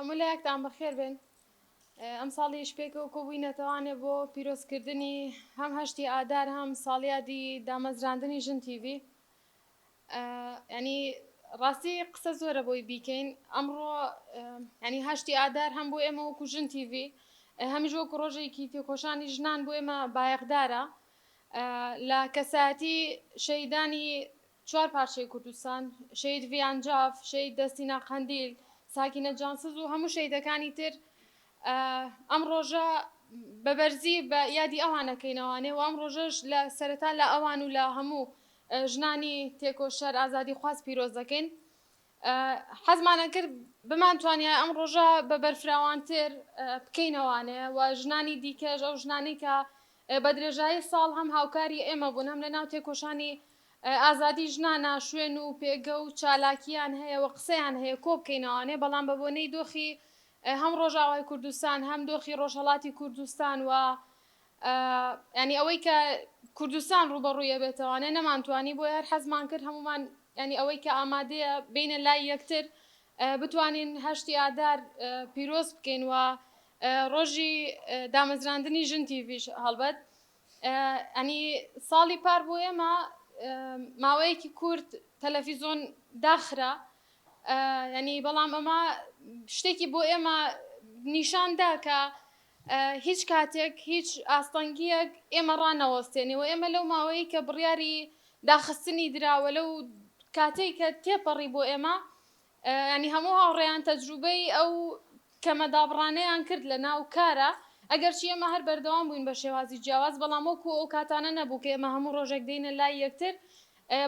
هەموو بەخێر بن. ئەم ساڵیش پێکەوە کۆبووینەتەوانێ بۆ پیرۆزکردنی هەم هەشتی ئادار هەم ساڵیادی دامەزراندنی ژن تیڤی. ینی ڕاستی قسە زۆرە بۆی بیکەین ئەمڕۆ، ینی هەشتی ئادار هەم بۆ ئێمە وەکو ژن تیڤی هەمیش وەکو ڕۆژێکی تێکۆشانی ژنان بۆ ئێمە بایەقدارە. لە کەسایەتی شەیدانی 4 پارچەی کوردستان، شەید ڤیانجاف، شەید دەستینا قەندیل، ساکینە جانسز و هەموو شەیدەکانی تر ئەم ڕۆژە بەبەرزی بە یادی ئەوانەکەینەوانێ و ئەم ڕۆژەش لە سەرەتا لە ئەوان و لە هەموو ژنانی تێکۆشەر ئازادی خواست پیرۆز دەکەین. حەزمانە کرد بمانتوانیا ئەم ڕۆژە بە بەرفراوانتر بکەینەوانێ و ژنانی دیکەش ئەو ژنانی کە بە درێژایی ساڵ هەم هاوکاری ئێمە بوون، هەم لە ناو تێکۆشانی ئازادی ژنانە شوێن و پێگە و چالاکیان هەیە و قسەیان هەیە کۆ بکەینەوانێ، بەڵام بە بۆنەی دۆخی هەم ڕۆژاوای کوردستان هەم دۆخی ڕۆژهەڵاتی کوردستان و ینی ئەوەی کە کوردستان ڕوبەڕوویە بێتەوانێ نەمانتوانی بۆ یار حەزمان کرد هەمومان ینی ئەوەی کە ئامادەیە بینە لای یەکتر بتوانین هەشتی ئادار پیرۆز بکەین و ڕۆژی دامەزراندنی ژن تیڤیش هەڵبەت. ئەنی ساڵی پار بۆ ئێمە ماوەیەکی کورت تەلەڤیزۆن داخرا، ینی بەڵام ئەمە شتێکی بۆ ئێمە نیشاندا کە هیچ کاتێک هیچ ئاستەنگیەک ئێمە ڕانەوەستێنی و ئێمە لەو ماوەیە کە بڕیاری داخستنی دراوە لەو کاتێک کە تێپەڕی بۆ ئێمە، ینی هەموو هاوڕێیان تەجروبەی ئەو کەمەدابڕانەیان کرد لە ناو کارە، ئەگەرچی ئێمە هەر بەردەوام بووین بە شێوازی جیاواز، بەڵام وەکو ئەو کاتانە نەبوو کە ئێمە هەموو ڕۆژێک دێنە لای یەکتر.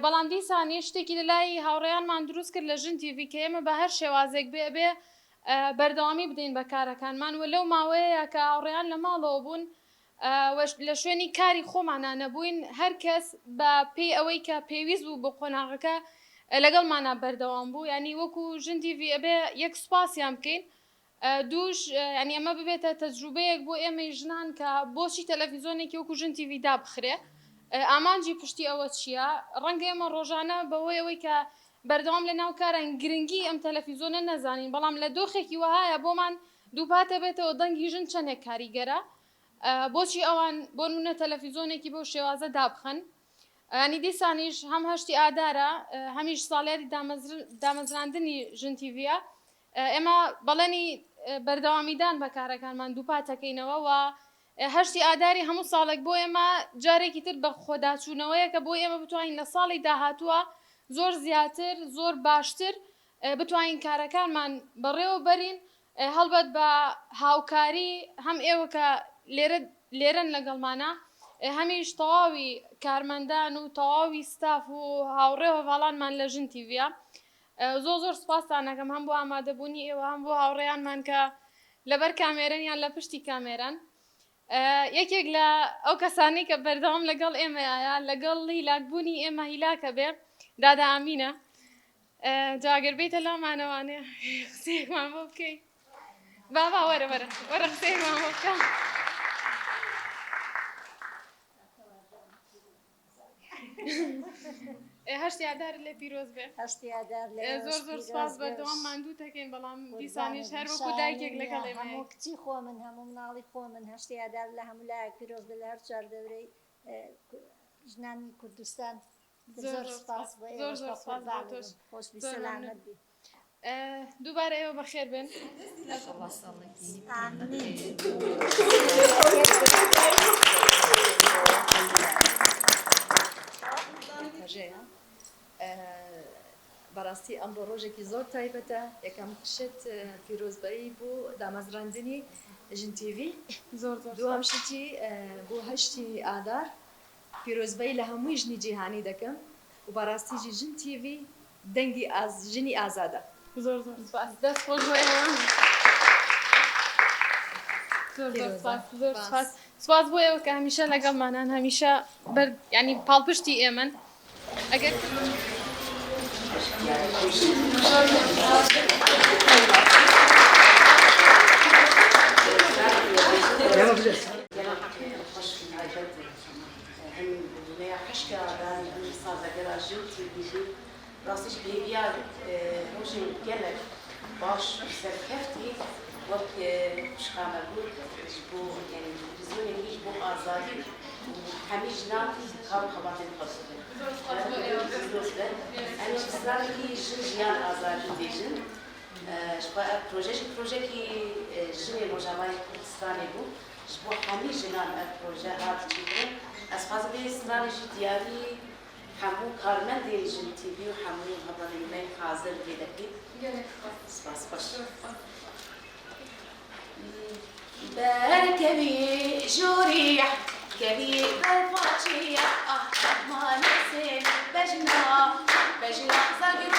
بەڵام دیسانی شتێکی لە لای هاوڕێیانمان دروست کرد لە ژن تیڤی کە ئێمە بە هەر شێوازێک بێ بەردەوامی بدەین بە کارەکانمان و لەو ماوەیە کە هاوڕێیان لە ماڵەوە بوون لە شوێنی کاری خۆمانە نەبووین، هەر کەس بە پێی ئەوەی کە پێویست بوو بۆ قۆناغەکە لەگەڵمانە بەردەوام بوو. ینی وەکو ژن تیڤی ئەبێ یەک سوپاسیان بکەین، دووش ینی ئەمە ببێتە تەجروبەیەک بۆ ئێمەی ژنان کە بۆچی تەلەڤیزۆنێکی وەکو ژن تیڤی دابخرێ، ئامانجی پشتی ئەوە چییە. ڕەنگە ئێمە ڕۆژانە بەوەی ئەوەی کە بەردەوام لە ناو کاران گرنگی ئەم تەلەڤیزۆنە نەزانین، بەڵام لە دۆخێکی وهایە بۆمان دووپاتە بێتەوە دەنگی ژن چەندێک کاریگەرە، بۆچی ئەوان بۆ نمونە تەلەڤیزۆنێکی بۆ شێوازە دابخەن. ینی دیسانیش هەم هەشتی ئادارە هەمیش ساڵیادی دامەزراندنی ژن تیڤیە، ئێمە بەڵێنی بەردەوامیدان بە کارەکانمان دووپاتەکەینەوە و هەشتی ئاداری هەموو ساڵێک بۆ ئێمە جارێکی تر بە خۆداچوونەوەیە کە بۆ ئێمە بتوانین لە ساڵی داهاتووە زۆر زیاتر زۆر باشتر بتوانین کارەکانمان بەڕێوە بەرین، هەڵبەت بە هاوکاری هەم ئێوە کە لێرەن لەگەڵمانە، هەمیش تەواوی کارمەندان و تەواوی ستاف و هاوڕێ هەڤاڵانمان لە ژن تیڤیە. زۆر سوپاسان دەکەم هەم بۆ ئامادەبوونی ئێوە هەم بۆ هاوڕێیانمان کە لەبەر کامێرەن یان لە پشتی کامێرەن. یەکێک لە ئەو کەسانی کە بەردەوام لەگەڵ ئێمەیە لەگەڵ هیلاکبوونی ئێمە هیلاکە بێ دادا ئامینە، جاگەر بیتە لامانەوانێ قسەیەکمان بۆ بکەی. بابا وەرە قسەیەکمان بۆ بکە. هەشتی ئادار لێ پیرۆز بێ. هەشتی ئادار زۆر سوپاس بەردەوام ماندوو دەکەین، بەڵام دیسانیش هەر وەکو دایکێک لەگەڵ ئێمە هەموو کچی خۆ من هەموو مناڵی خۆ من هەشتی ئادار لە هەموو لایەک پیرۆز بێ لە هەر چواردەورەی ژنانی کوردستان. زۆر سوپاس بۆ ئێوەش بە قوربانتۆش، خۆش بی سەلامەت بی. دووبارە ئێوە بەخێر بن. بەڕاستی ئەمڕۆ ڕۆژێکی زۆر تایبەتە، یەکەم شت پیرۆزبایی بوو دامەزراندنی ژن تیڤی، دووەم شتی بۆ هەشتی ئادار پیرۆزبایی لە هەمووی ژنی جیهانی دەکەم و بەڕاستیژی ژن تیڤی دەنگی ژنی ئازادە. زۆر سوپاس، دەست خۆش بۆ ئێوە. زۆر سوپاس بۆ ئێوە کە هەمیشە لەگەڵمانان، هەمیشە ینی پاڵپشتی ئێمەن. ئەگەر راستش بيبيع موجي جلد باش سركفتي وقت خوشخانه بود بو یعنی تلویزیون هیچ بو آزادی همیشه نام کار خوابتن خواستن. درسته. یعنی چیزایی که جیان آزادی دیجن. شبا پروژه کی جنی مجموعه کردستانی بود. شبا همیشه نام پروژه هات چیده. از فاز به استراتژی دیاری همون کارمند جن تیوی و همون هبانیمه حاضر دیدکی. سپاس باش. بركبي جوريح كبي بالفاتشية ما نسين بجنا زرقنا